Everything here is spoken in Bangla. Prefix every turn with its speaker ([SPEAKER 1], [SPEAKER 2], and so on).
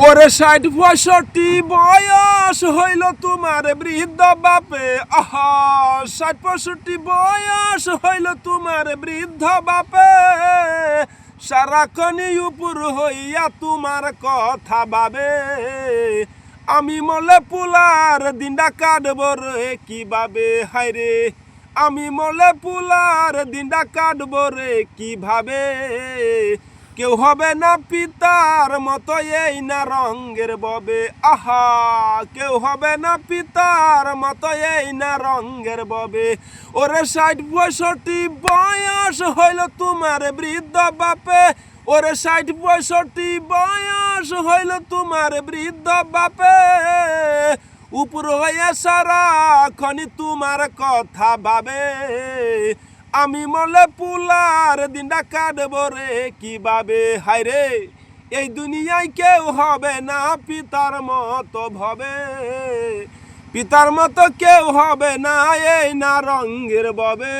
[SPEAKER 1] ওরে ৬০-৬৫ বয়স হইল তোমার বৃদ্ধ বাপে। আহা ৬০-৬৫ বয়স হইল তোমার বৃদ্ধ বাপে। সারাক্ষণই উপর হইয়া তোমার কথা ভাবে। আমি মলে পুলার দিনটা কাটব রে কিভাবে, হায়রে আমি মলে পুলার দিনটা কাটব রে কিভাবে। কেউ হবে না পিতার মতো এই না রঙের ববে। আহা কেউ হবে না পিতার মতো এই না রঙের ববে। ওরে ৬০-৬৫ বয়স হইল তোমার বৃদ্ধ বাপে। ওরে ৬০-৬৫ বয়স হইল তোমার বৃদ্ধ বাপে। উপর হইয়া সারাক্ষণই তোমার কথা ভাবে। আমি মলে পুলার দিনটা কাটব রে কিভাবে, হায়রে এই দুনিয়ায় কেউ হবে না পিতার মতো ভবে। পিতার মতো কেউ হবে না এই না রঙের ববে।